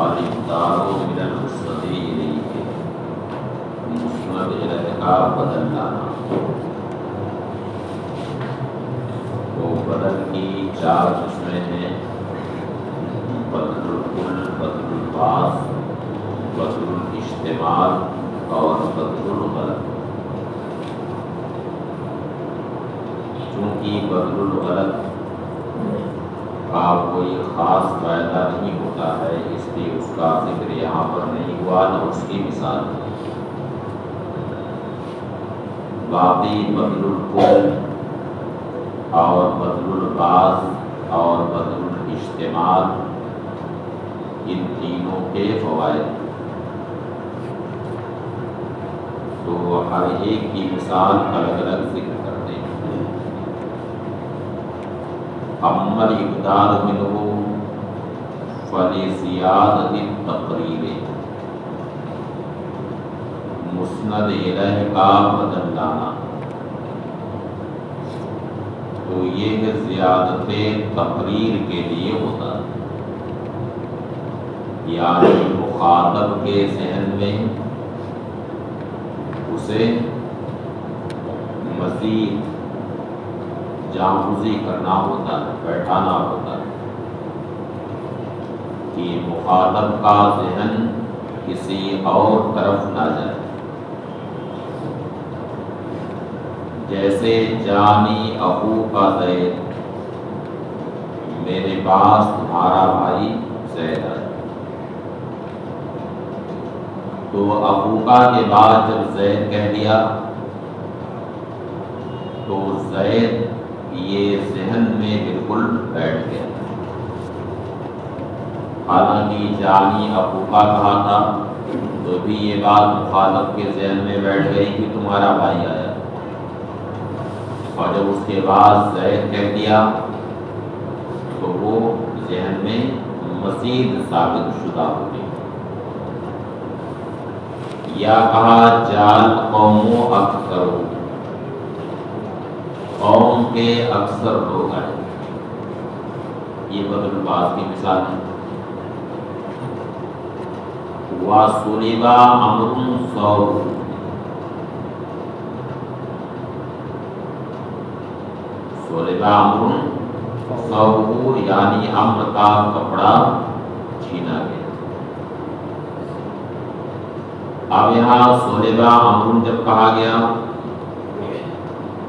الإقدار من المسند إليه مسند إلیہ کا بدل لانا. تو بدل کی چار قسمیں ہیں: بدل الکل، بدل البعض، بدل الاجتماع اور بدل الغلط. چونکہ بدل الغلط کا کوئی خاص فائدہ نہیں ہوتا ہے، اس لیے اس کا ذکر یہاں پر نہیں ہوا، نہ اس کی مثال. باقی بدل الکل اور بدل البعض اور بدل الاجتماع، ان تینوں کے فوائد تو ہر ایک کی مثال الگ الگ ذکر کرتے ہیں. اما الابدال منہ فلزیادۃ التقریر، مسند الیہ کا بدل لانا، تو یہ زیادت تقریر کے لیے ہوتا ہے، یعنی مخاطب کے ذہن میں اسے مزید جانبوزی کرنا ہوتا ہے، بیٹھانا ہوتا ہے کہ مخاطب کا ذہن کسی اور طرف نہ جائے. جیسے جانی ابو کا زید، میرے پاس تمہارا بھائی زید ہے. تو ابو کا کے بعد جب زید کہہ دیا تو زید یہ ذہن میں بالکل بیٹھ گیا. حالانکہ جانی ابو کا کہا تھا تو بھی یہ بات مخاطب کے ذہن میں بیٹھ گئی کہ تمہارا بھائی آیا، اور جب اس کے بعد زید کہہ دیا تو وہ ذہن میں مزید ثابت شدہ ہو گئی. یا کہا جال قوموں اکثر، قوم کے اکثر لوگ آئے، یہ بدل البعض کی مثال ہے. وَصُلِبَ عَمْرٌ صَوْبُ، صُلِبَ عَمْرٌ صَوْبُ یعنی عمرو کا کپڑا چھینا گیا. اب یہاں صُلِبَ عَمْرٌ جب کہا گیا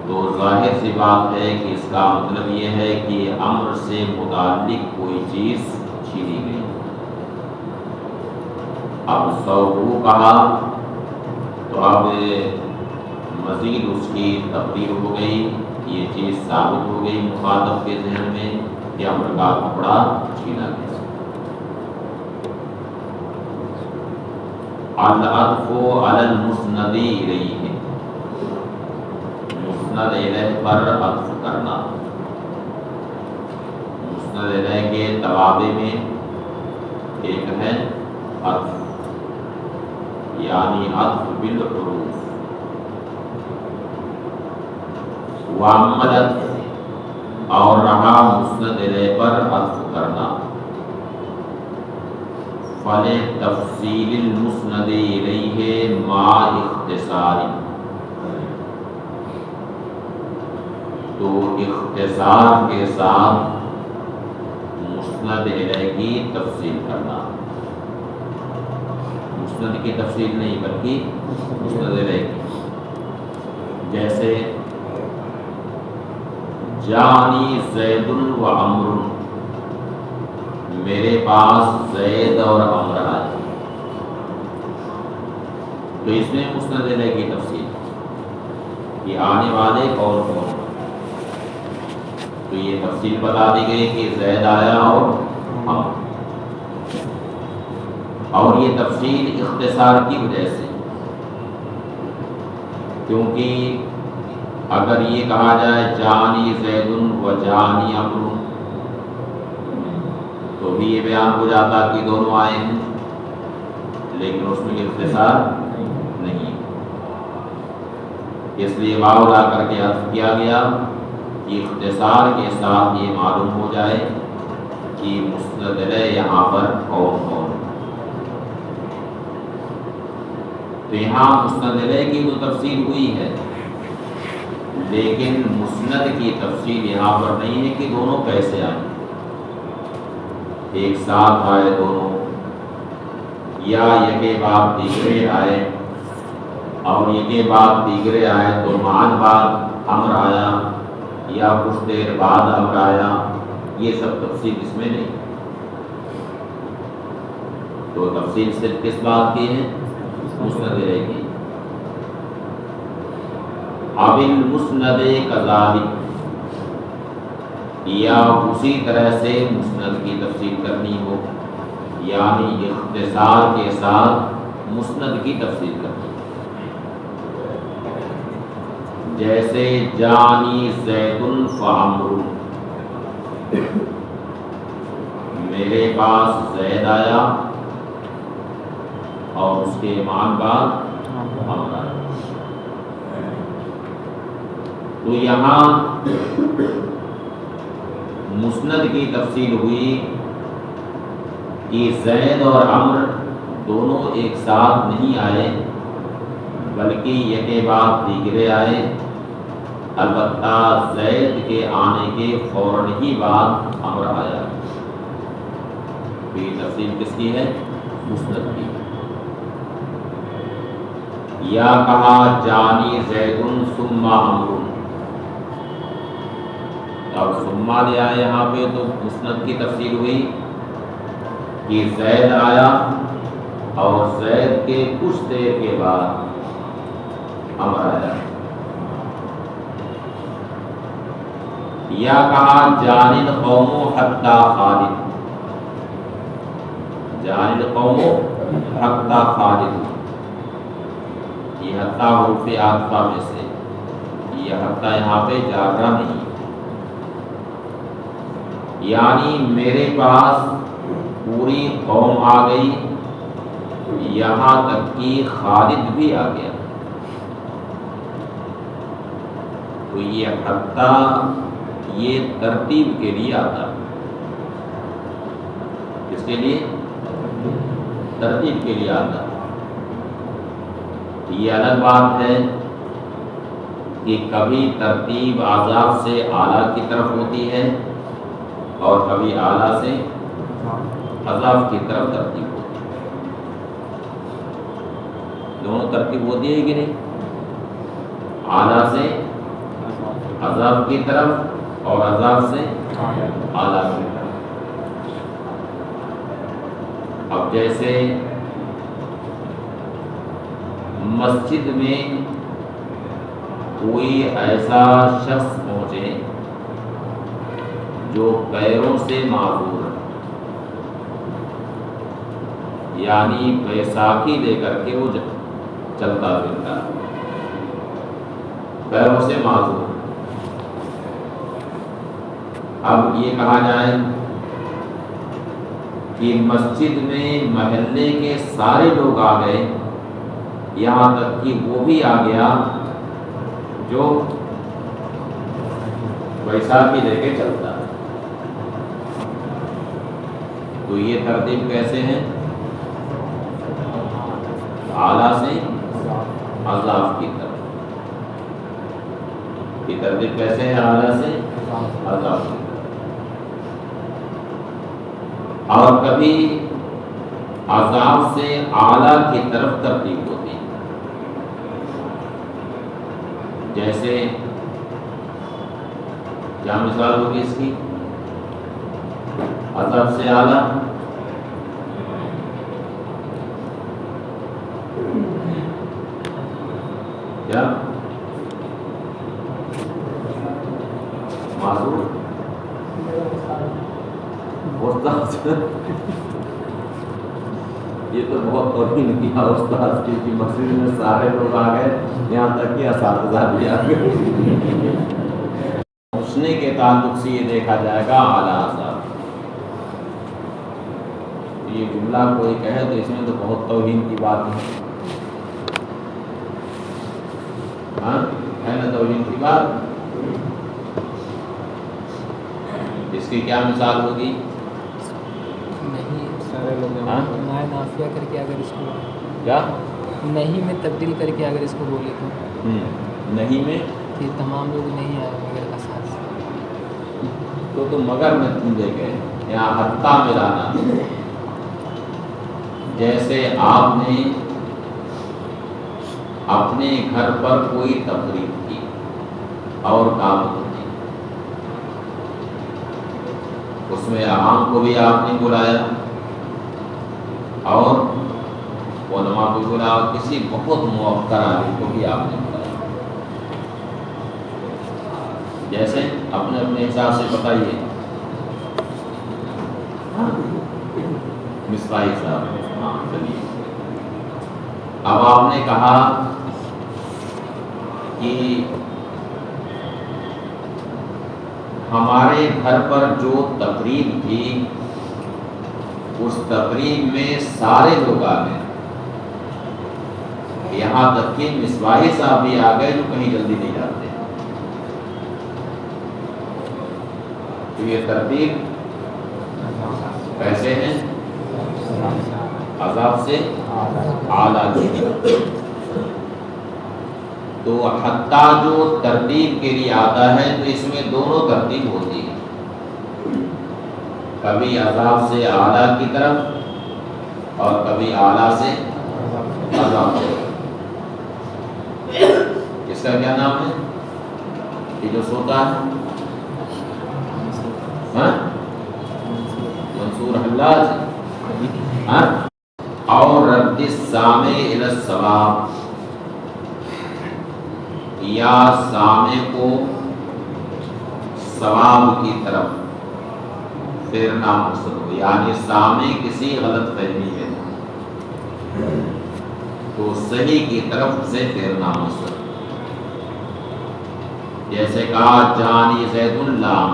تو ظاہر سی بات ہے کہ اس کا مطلب یہ ہے کہ امر سے متعلق کوئی چیز چھینی گئی. اب صوبہ کہا تو اب مزید اس کی تبدیل ہو گئی، یہ چیز ثابت ہو گئی مخاطب کے ذہن میں کہ امر کا کپڑا چھینا گیا. العطف علی المسند الیہ، مسند الیہ پر عطف کرنا. مسند الیہ کے توابع میں ایک ہے عطف، یعنی عطف بالحروف. واما العطف، اور رہا مسند الیہ پر عطف کرنا، فلتفصیل المسند الیہ مع اختصار، تو اختصار کے ساتھ مسند الیہ کی تفصیل کرنا. مسند کی تفصیل نہیں بلکہ مسند الیہ کی. جیسے جانی زید و عمرو، میرے پاس زید اور عمرو آئے، تو اس میں مسند الیہ کی تفصیل کہ آنے والے کون کون، تو یہ تفصیل بتا دی گئی کہ زید آیا اور عمرو. اور یہ تفصیل اختصار کی وجہ سے، کیونکہ اگر یہ کہا جائے جانی زید و جانی عمرو تو بھی یہ بیان ہو جاتا کہ دونوں آئے ہیں، لیکن اس میں اختصار نہیں، اس لیے واو لا کر کے عطف کیا گیا کہ اختصار کے ساتھ یہ معلوم ہو جائے کہ مسند الیہ یہاں پر کون کون. تو یہاں مسند علیہ کی تو تفصیل ہوئی ہے، لیکن مسند کی تفصیل یہاں پر نہیں ہے کہ دونوں کیسے آئے، ایک ساتھ آئے دونوں، یا یکے بعد دیگرے آئے، اور یکے بعد دیگرے آئے تو معاً بعد امر آیا، یا کچھ دیر بعد امر آیا، یہ سب تفصیل اس میں نہیں۔ تو تفصیل صرف کس بات کی ہے؟ مسند علیہ کی۔ اب المسند کذالک، یا اسی طرح سے مسند کی تفصیل کرنی ہو، یعنی اختصار کے ساتھ مسند کی تفصیل کرنی ہو، جیسے جانی زید فعمر، میرے پاس زید آیا اور اس کے بعد عمر آیا۔ تو یہاں مسند کی تفصیل ہوئی کہ زید اور عمر دونوں ایک ساتھ نہیں آئے، بلکہ یکے بعد دیگرے آئے، البتہ زید کے آنے کے فوراً ہی بعد عمر آیا۔ تو یہ تفصیل کس کی ہے؟ مسند کی۔ یا کہا جانی زید ثم عمر، اور ثم لیا یہاں پہ تو مسند کی تفصیل ہوئی کہ زید آیا اور زید کے کچھ دیر کے بعد عمر آیا۔ یا کہا جان القوم حتی خالد، جان القوم حتی خالد، یہ حتی حروف عاطفہ میں سے، یہ حتی یہاں پہ جارہ نہیں، یعنی میرے پاس پوری قوم آ گئی، یہاں تک کہ خالد بھی آ گیا۔ تو یہ حتی یہ ترتیب کے لیے آتا ہے، کس کے لیے؟ ترتیب کے لیے آتا ہے۔ یہ الگ بات ہے کہ کبھی ترتیب اعضاف سے اعلیٰ کی طرف ہوتی ہے اور کبھی اعلیٰ سے اضاف کی طرف ترتیب ہوتی ہے، دونوں ترتیب ہوتی ہے کہ نہیں؟ اعلیٰ سے اضاف کی طرف اور اضاف سے اعلیٰ کی طرف۔ اب جیسے مسجد میں کوئی ایسا شخص پہنچے جو پیروں سے معذور ہے، یعنی بیساکھی لے کر کے وہ چلتا پھرتا ہے، پیروں سے معذور۔ اب یہ کہا جائے کہ مسجد میں محلے کے سارے لوگ آ گئے، یہاں تک کہ وہ بھی آ گیا جو بیساکھی لے کے چلتا ہے، تو یہ ترتیب کیسے ہے؟ اعلیٰ سے اضاف کی طرف۔ یہ ترتیب کیسے ہے؟ اعلیٰ سے اضاف کی طرف۔ اور کبھی اضاف سے اعلیٰ کی طرف ترتیب ہوتی ہے، جیسے کیا مثال ہوگی اس کی؟ اضاف سے اعلیٰ، کیا معذور یہ تو بہت توہین کیا استاد کی کہ مسجد میں سارے لوگ آ گئے، یہاں تک کہ اساتذہ بھی آ گئے۔ پوچھنے کے تعلق سے یہ دیکھا جائے گا اعلیٰ اضاف۔ یہ جملہ کوئی کہے تو اس میں تو بہت توہین کی بات ہے، ہاں ہے نا توہین کی بات؟ اس کی کیا مثال ہوگی؟ نہیں نافیہ کر کے اگر اس کو کیا نہیں میں تبدیل کر کے اگر اس کو بولے تو نہیں میں کہ تمام لوگ نہیں آئے مگر اساس تو مگر میں تم دے گئے یہاں حتیٰ ملانا. جیسے آپ نے اپنے گھر پر کوئی تقریب کی اور دعوت دی، اس میں عوام کو بھی آپ نے بلایا اور علماء کو بلایا، کسی بہت موقر عالم کو بھی آپ نے بلایا. جیسے اپنے اپنے حساب سے بتائیے. مصباحی صاحب، ہاں چلیے. اب آپ نے کہا کہ ہمارے گھر پر جو تقریب تھی اس تقریب میں سارے لوگ آ گئے، یہاں تک کہ مصباحی صاحب بھی آ گئے جو کہیں جلدی نہیں جاتے. تو یہ ترتیب کیسے ہیں؟ عذاب سے اعلیٰ کی طرف. تو حتیٰ جو ترتیب کے لیے آتا ہے تو اس میں دونوں ترتیب ہوتی ہے، کبھی عذاب سے اعلیٰ کی طرف اور کبھی اعلیٰ سے عذاب کی طرف. اس کا کیا نام ہے یہ جو سوتا ہے؟ منصور حلاج. اور رد السامع الی الصواب، یا سامع کو ثواب کی طرف پھیرنا مقصد ہو، یعنی سامع کسی غلط فہمی ہے تو صحیح کی طرف سے پھیرنا مقصد. جیسے کہا جانی زید اللام،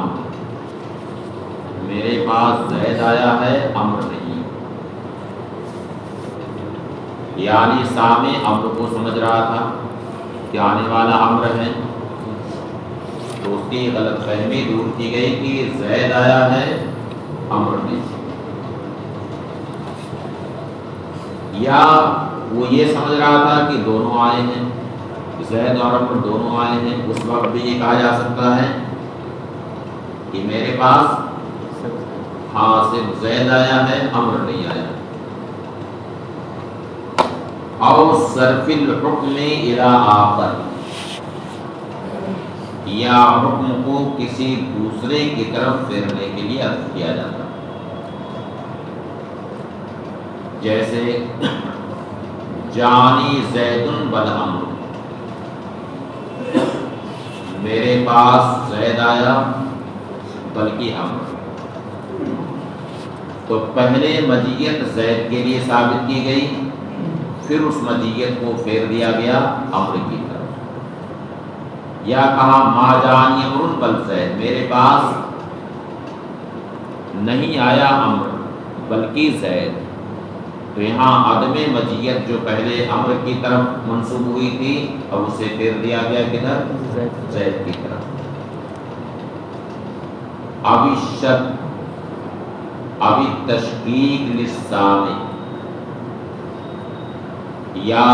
میرے پاس زید آیا ہے امر نہیں، یعنی سامع امر کو سمجھ رہا تھا کہ آنے والا امر ہے، تو اس کی غلط فہمی دور کی گئی کہ زید آیا ہے امر نہیں. یا وہ یہ سمجھ رہا تھا کہ دونوں آئے ہیں، زید اور امر دونوں آئے ہیں. اس وقت بھی یہ کہا جا سکتا ہے کہ میرے پاس ہاں صرف زید آیا ہے امر نہیں آیا. اور صرف الحکم الی آخر، یا حکم کو کسی دوسرے کی طرف پھیرنے کے لیے عطف کیا جاتا ہے. جیسے جانی زید والامر، میرے پاس زید آیا بلکہ امر. تو پہلے مجیت زید کے لیے ثابت کی گئی، پھر اس مجیت کو پھیر دیا گیا امر کی طرف. یا کہا ما جانی امر بل زید، میرے پاس نہیں آیا امر بلکہ زید. تو یہاں عدم مجیت جو پہلے امر کی طرف منسوب ہوئی تھی اب اسے پھیر دیا گیا کدھر؟ زید کی طرف. اب الشک، اب التشکیک للسامع، یا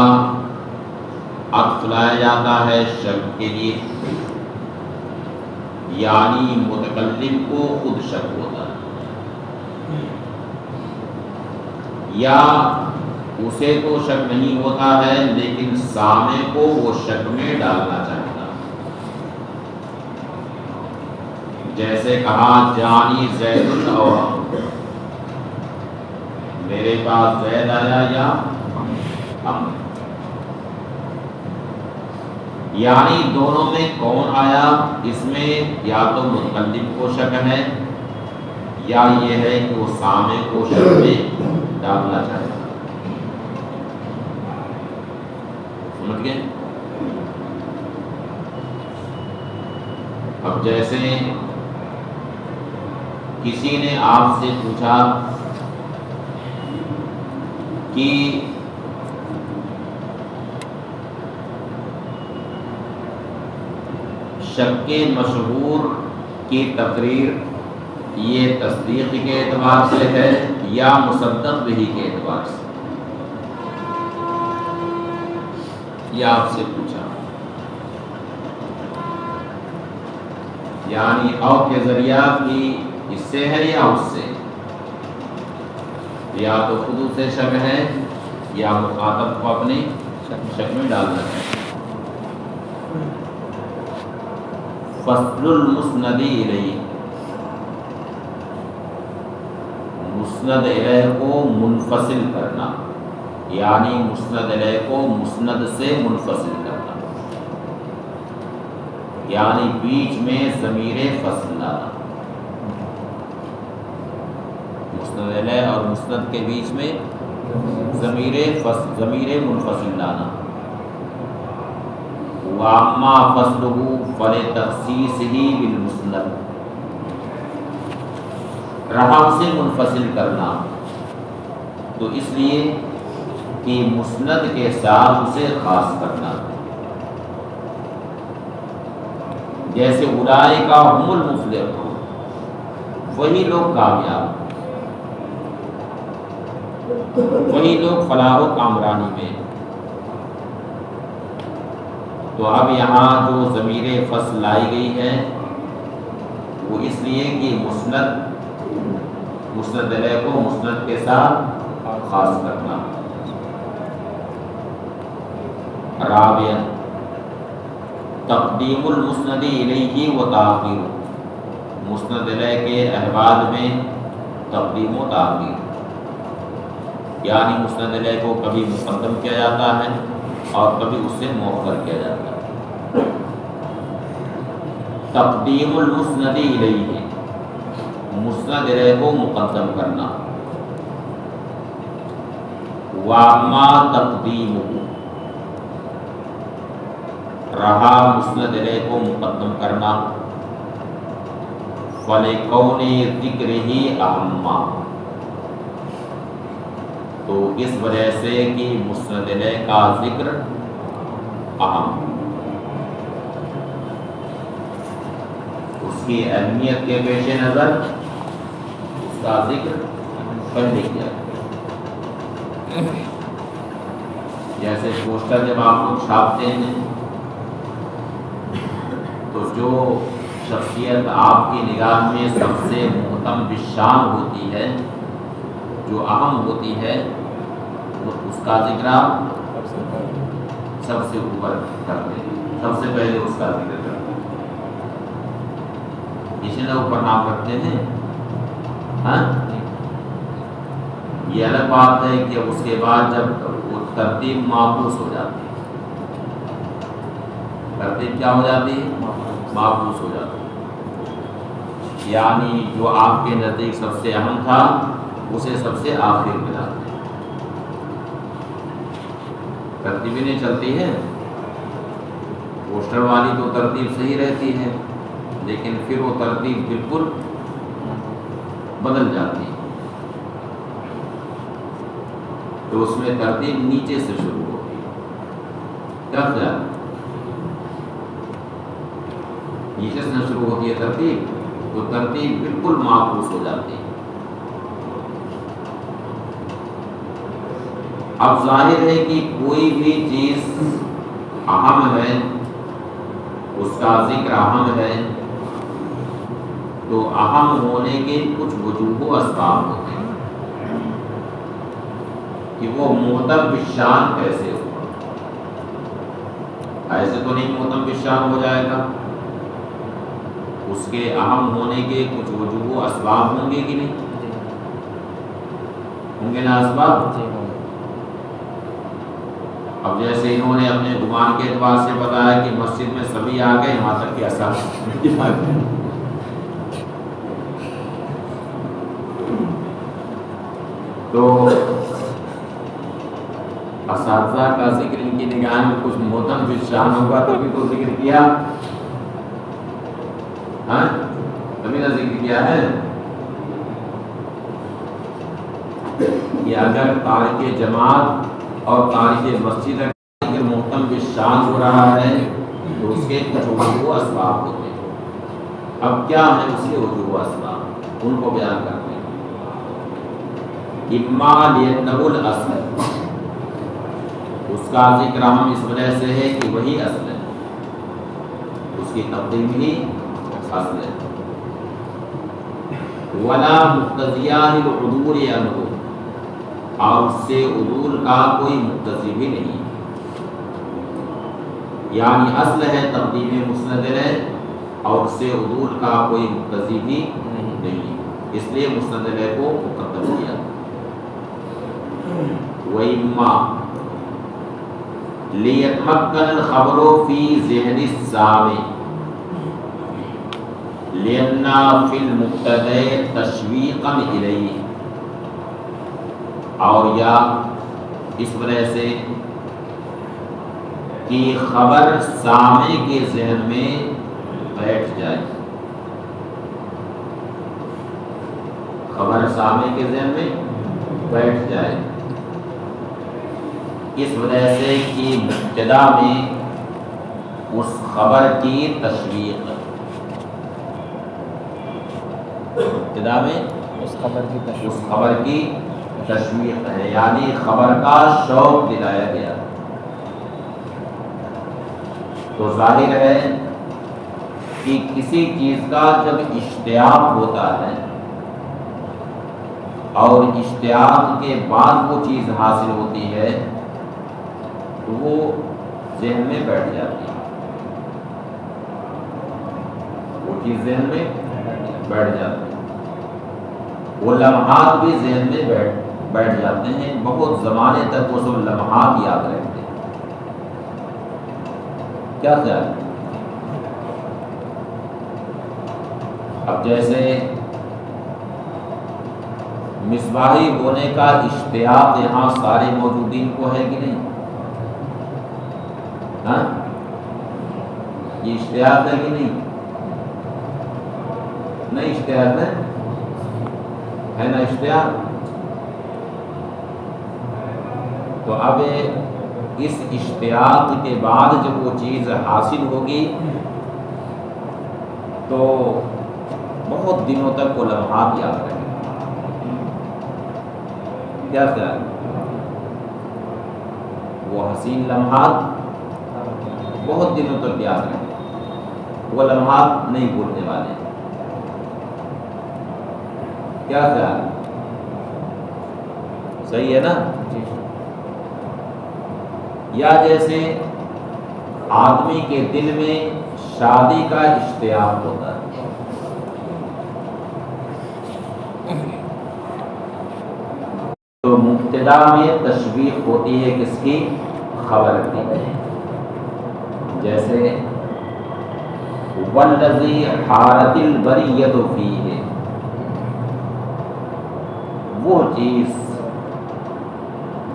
عطف لایا جاتا ہے شک کے لیے، یعنی متکلم کو خود شک ہوتا ہے، یا اسے تو شک نہیں ہوتا ہے لیکن سامع کو وہ شک میں ڈالنا چاہتا ہے. جیسے کہا جانی زید اور میرے پاس زید آیا یا امر، یعنی دونوں میں کون آیا اس میں یا تو متکلم کو شک ہے یا یہ ہے کہ وہ سامع کو شک میں ڈالنا چاہتا ہے. سمجھ گئے؟ اب جیسے کسی نے آپ سے پوچھا کہ شک مشہور کی تقریر یہ تصدیق کے اعتبار سے ہے یا مصدق بھی کے اعتبار سے؟ یہ آپ سے پوچھا، یعنی او کے ذریعہ بھی اس سے ہے یا اس سے؟ یا تو خود سے شک ہے یا مخاطب کو اپنے شک میں ڈالنا ہے۔ فصل المسند الیہ، مسند الیہ کو منفصل کرنا، یعنی مسند الیہ کو مسند سے منفصل کرنا، یعنی بیچ میں ضمیر فصل لانا، مسند الیہ اور مسند کے بیچ میں ضمیر منفصل لانا۔ واما فصلہ فلتخصیصہ بالمسند، رہا اسے منفصل کرنا تو اس لیے کہ مسند کے ساتھ اسے خاص کرنا، جیسے اولئک هم المفلحون، وہی لوگ کامیاب، وہی لوگ فلاح و کامرانی میں۔ تو اب یہاں جو ضمیر فصل لائی گئی ہے وہ اس لیے کہ مسند الیہ کو مسند کے ساتھ خاص کرنا۔ رابعا تقدیم المسند الیہ و تاخیر، مسند الیہ کے احوال میں تقدیم و تاخیر، یعنی مسند الیہ کو کبھی مقدم کیا جاتا ہے اور کبھی اس سے مؤخر کیا جاتا ہے۔ تقدیم المسند الیہ، مسند الیہ کو مقدم کرنا۔ واما تقدیمہ، رہا مسند الیہ کو مقدم کرنا، فلکون ذکرہ اہم، تو اس وجہ سے کہ مسند الیہ کا ذکر اہم، اس کی اہمیت کے پیش نظر اس کا ذکر پہلے کیا۔ جیسے پوسٹر جب آپ لوگ چھاپتے ہیں تو جو شخصیت آپ کی نگاہ میں سب سے محتم بالشان ہوتی ہے، جو اہم ہوتی ہے، اس کا ذکر آپ سب سے اوپر کرتے ہیں، سب سے پہلے اس کا ذکر کرتے ہیں، اسی لیے اوپر نام رکھتے ہیں۔ ہاں، یہ الگ بات ہے کہ اس کے بعد جب وہ ترتیب معکوس ہو جاتی ہے، ترتیب کیا ہو جاتی ہے؟ معکوس ہو جاتی ہے، یعنی جو آپ کے نزدیک سب سے اہم تھا اسے سب سے آخر میں لاتے ہیں۔ ترتیبیں نہیں چلتی ہے، پوسٹر والی تو ترتیب صحیح رہتی ہے لیکن پھر وہ ترتیب بالکل بدل جاتی ہے، تو اس میں ترتیب نیچے سے شروع ہوتی ہے، کیا خیال؟ نیچے سے شروع ہوتی ہے ترتیب، تو ترتیب بالکل معکوس ہو جاتی ہے۔ اب ظاہر ہے کہ کوئی بھی چیز اہم ہے، اس کا ذکر اہم ہے، تو اہم ہونے کے کچھ وجوہ و اسباب ہوتے ہیں کہ وہ محتم بالشان کیسے ہوا۔ ایسے تو نہیں محتم بالشان ہو جائے گا، اس کے اہم ہونے کے کچھ وجوہ و اسباب ہوں گے کہ نہیں؟ ہوں گے نا اسباب؟ اب جیسے انہوں نے اپنے گمان کے اعتبار سے بتایا کہ مسجد میں سبھی آ گئے، یہاں تک کہ اساتذہ تو اساتذہ کا ذکر ان کی نگاہ میں کچھ محتم بالشان ہوگا تبھی تو ذکر کیا، ہاں تبھی نہ ذکر کیا ہے۔ کہ اگر تارک جماعت اور تاریخ مسجد کا محتم بالشان ہو رہا ہے تو اس کے کچھ وجوہ اسباب ہوتے ہیں۔ اب کیا ہے اس کے وجوہ اسباب، ان کو بیان کرتے ہیں۔ اما لأنہ الاصل، اس اس کا ذکر ہم اس وجہ سے ہے کہ وہی اصل ہے، اس کی تقدیم ہی اصل ہے۔ ولا مقتضیان العدول عنہ، اور اس سے عدول کا کوئی مقتضی بھی نہیں، یعنی اصل ہے تقدیم مسند علیہ اور اس سے عدول کا کوئی مقتضی بھی نہیں، اس لیے مسند علیہ کو مقدم کیا۔ وَإِمَّا لِيَتْمَكَّنَ الْخَبَرُ فِي ذِهْنِ السَّامِعِ لِأَنَّ فِي الْمُبْتَدَإِ تَشْوِيقًا إِلَيْهِ، اور یا اس وجہ سے کہ خبر سامع کے ذہن میں بیٹھ جائے، خبر سامع کے ذہن میں بیٹھ جائے، اس وجہ سے کہ ابتدا میں اس خبر کی تشویق، ابتدا میں اس خبر کی تشویق ہے، یعنی خبر کا شوق دلایا گیا، تو ظاہر ہے کہ کسی چیز کا جب اشتیاق ہوتا ہے اور اشتیاق کے بعد وہ چیز حاصل ہوتی ہے تو وہ ذہن میں بیٹھ جاتی ہے، وہ چیز ذہن میں بیٹھ جاتی ہے، وہ لمحات بھی ذہن میں بیٹھ جاتے ہیں، بہت زمانے تک وہ سب لمحات یاد رہتے ہیں۔ کیا خیال ہے؟ اب جیسے مصباحی ہونے کا اشتیاق یہاں سارے موجودین کو ہے کہ نہیں؟ ہاں، یہ اشتیاق ہے کہ نہیں؟ نہیں اشتیاق ہے نا اشتیاق؟ تو اب اس اشتیاق کے بعد جب وہ چیز حاصل ہوگی تو بہت دنوں تک وہ لمحات یاد رہیں گے۔ کیا خیال ہے؟ وہ حسین لمحات بہت دنوں تک یاد رہیں گے، وہ لمحات نہیں بھولنے والے۔ کیا خیال ہے؟ صحیح ہے نا؟ یا جیسے آدمی کے دل میں شادی کا اشتیاق ہوتا ہے، تو مبتدا میں تشویق ہوتی ہے کس کی؟ خبر کی، جیسے والذی حارت البریۃ فیہ، وہ چیز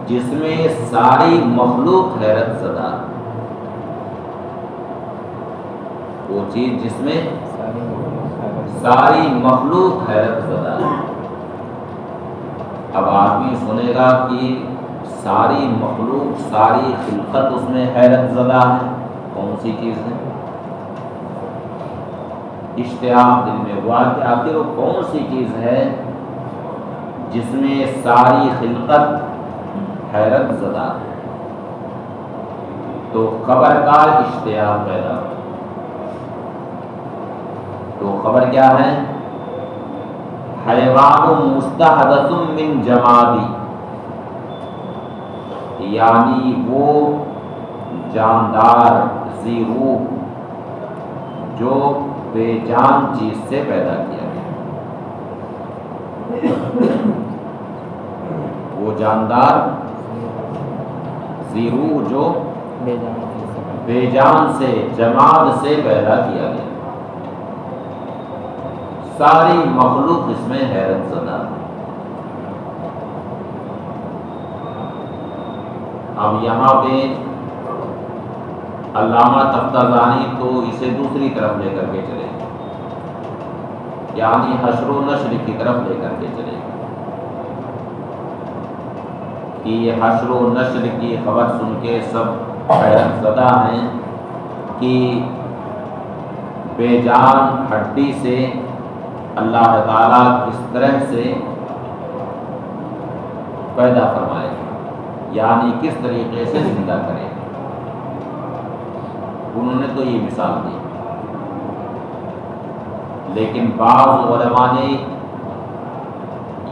جس میں ساری مخلوق حیرت زدہ، وہ چیز جس میں ساری مخلوق حیرت زدہ۔ اب آدمی سنے گا کہ ساری مخلوق ساری خلقت اس میں حیرت زدہ ہے، کون سی چیز ہے؟ اشتیاق دل میں ہوا کہ آخر وہ کون سی چیز ہے جس میں ساری خلقت حیرت زدہ ہے، تو خبر کا اشتیاق پیدا ہو۔ تو خبر کیا ہے؟ حیوان مستحدث من جمادی، یعنی وہ جاندار ذی روح جو بے جان چیز سے پیدا کیا گیا، وہ جاندار ذی روح جو بے جان سے جماد سے پیدا کیا گیا، ساری مخلوق اس میں حیرت زدہ۔ اب یہاں پہ علامہ تفتازانی تو اسے دوسری طرف لے کر کے چلے، یعنی حشر و نشر کی طرف لے کر کے چلے کہ یہ حشر و نشر کی خبر سن کے سب حیرت زدہ ہیں کہ بے جان ہڈی سے اللہ تعالیٰ کس طرح سے پیدا فرمائے، یعنی کس طریقے سے زندہ کرے. انہوں نے تو یہ مثال دی، لیکن بعض علماء نے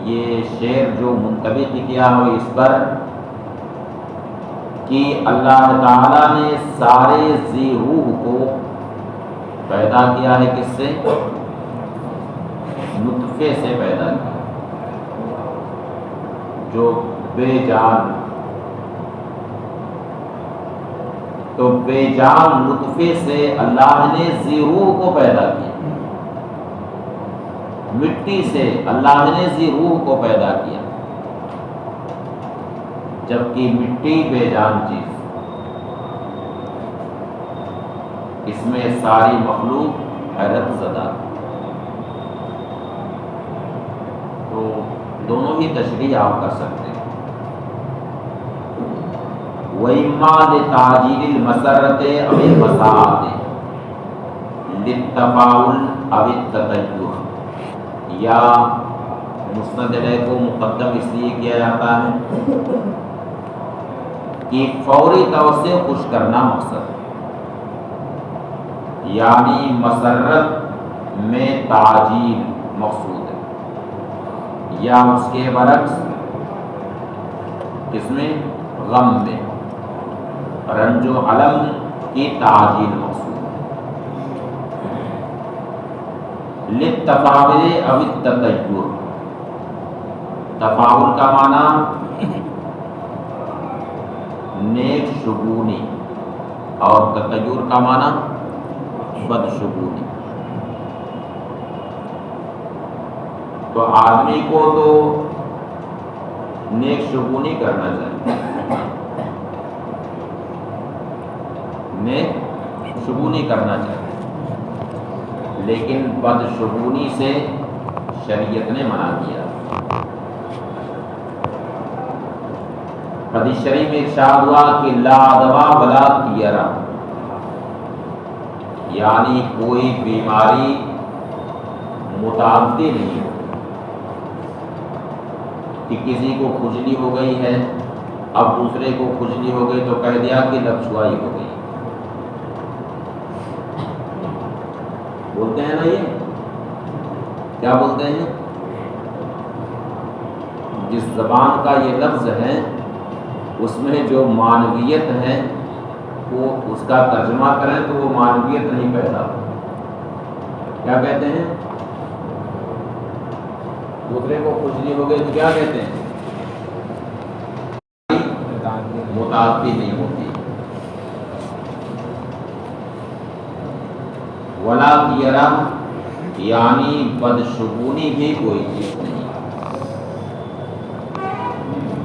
یہ شعر جو منطبق کیا ہو اس پر کہ اللہ تعالیٰ نے سارے ذی روح کو پیدا کیا ہے کس سے؟ نطفے سے پیدا کیا، جو بے جان، تو بے جان نطفے سے اللہ نے ذی روح کو پیدا کیا. مٹی سے اللہ نے ذی روح کو پیدا کیا، جبکہ مٹی بے جان چیز، اس میں ساری مخلوق حیرت زدہ. تو دونوں ہی تشریح آپ کر سکتے ہیں. وَإِمَّا لِتَعْجِيلِ الْمَسَرَّةِ أَوِ الْمَسَاعَةِ لِلتَّفَاعُلِ أَوِ التَّطَيُّرِ، یا مسند علیہ کو مقدم اس لیے کیا جاتا ہے کہ فوری طور سے خوش کرنا مقصد، یعنی مسرت میں تعجیل مقصود ہے، یا اس کے برعکس کس میں؟ غم میں، رنج و علم کی تعجیل مقصود. للتفاعل او التطیر، تفاعل کا معنی نیک شگونی اور تطیر کا معنی بدشگونی. تو آدمی کو تو نیک شگونی کرنا چاہیے، نیک شگونی کرنا چاہیے، لیکن بدشگونی سے شریعت نے منع کیا. حدیث شریف میں ارشاد ہوا کہ لا دوا ولا طیرہ، یعنی کوئی بیماری متعدی نہیں ہو کہ کسی کو کھجلی ہو گئی ہے، اب دوسرے کو کھجلی ہو گئی تو کہہ دیا کہ لبچوائی ہو گئی. بولتے ہیں نا، یہ کیا بولتے ہیں؟ جس زبان کا یہ لفظ ہے اس میں جو معنویت ہے وہ اس کا ترجمہ کریں تو وہ معنویت نہیں پیدا ہو. کیا کہتے ہیں؟ دوسرے کو کھجلی ہو گئی تو کیا کہتے ہیں؟ متعدی نہیں ہوتی. ولا طیرہ یعنی بدشگونی بھی کوئی چیز نہیں.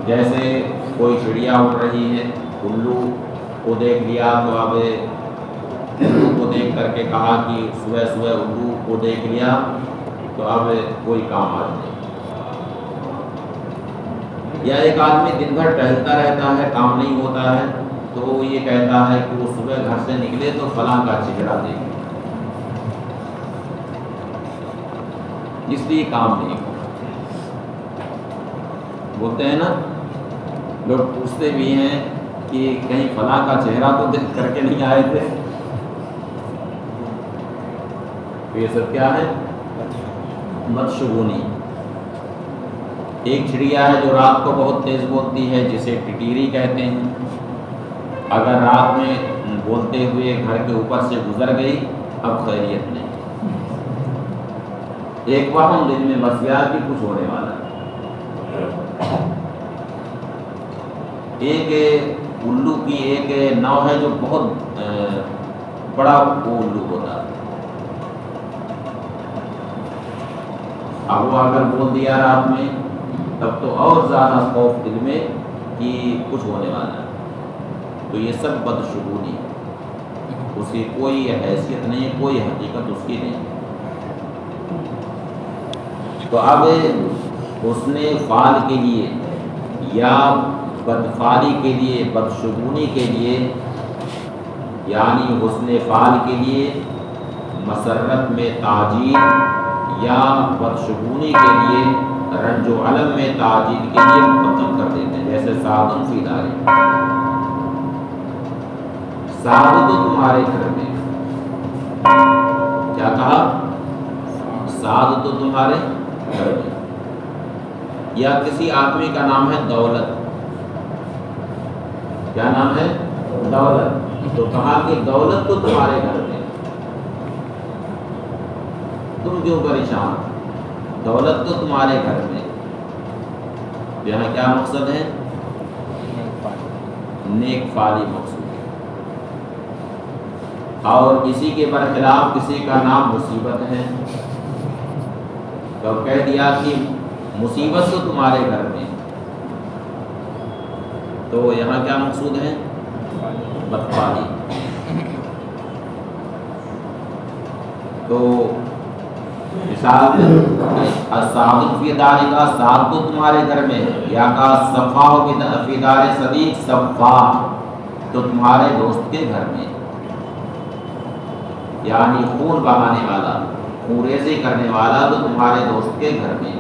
جیسے کوئی چڑیا اڑ رہی ہے، الو کو دیکھ لیا تو اب الو کو دیکھ کر کے کہا کہ صبح صبح الو کو دیکھ لیا تو اب کوئی کام آج نہیں. یا ایک آدمی دن بھر ٹہلتا رہتا ہے، کام نہیں ہوتا ہے، تو وہ یہ کہتا ہے کہ وہ صبح گھر سے نکلے تو فلاں کا چہرہ دیکھے، اس لیے کام نہیں ہو. بولتے ہیں نا، لوگ پوچھتے بھی ہیں کہ کہیں فلاں کا چہرہ تو دیکھ کر کے نہیں آئے تھے. یہ سب کیا ہے؟ بدشگونی. ایک چڑیا ہے جو رات کو بہت تیز بولتی ہے، جسے ٹٹیری کہتے ہیں. اگر رات میں بولتے ہوئے گھر کے اوپر سے گزر گئی اب خیریت نہیں. ایک وہم دل میں بس گیا کہ کچھ ہونے والا ہے. ایک الو کی ایک نو ہے جو بہت بڑا وہ الو ہوتا ہے. اب وہ اگر بول دیا رات میں تب تو اور زیادہ خوف دل میں کہ کچھ ہونے والا ہے. تو یہ سب بدشگونی ہے، اس کی کوئی حیثیت نہیں ہے، کوئی حقیقت اس کی نہیں. تو اب حسن فعال کے لیے یا بدفعالی کے لیے، بدشگونی کے لیے، یعنی حسن فعال کے لیے مسرت میں تعجیل یا بدشگونی کے لیے رنج و علم میں تعجیل کے لیے مقدم کر دیتے ہیں، جیسے سعد فی دار، سعد تو تمہارے گھر میں، کیا کہا؟ سعد تو تمہارے گھر میں. یا کسی آدمی کا نام ہے دولت، کیا نام ہے؟ دولت، تو کہا کہ دولت تو تمہارے گھر میں، تم کیوں پریشان؟ دولت تو تمہارے گھر میں. یہاں کیا مقصد ہے؟ نیک فالی مقصود ہے. اور کسی کے برخلاف کسی کا نام مصیبت ہے، تو کہہ دیا کہ مصیبت تو تمہارے گھر میں، تو یہاں کیا مقصود ہے؟ بدفالی. تو مثال السعد فی دار کا سعد تو تمہارے گھر میں ہے، یا کا صفا فی دار صدیق، صفا تو تمہارے دوست کے گھر میں، یعنی خون بہانے والا، خون ریزی کرنے والا تو تمہارے دوست کے گھر میں.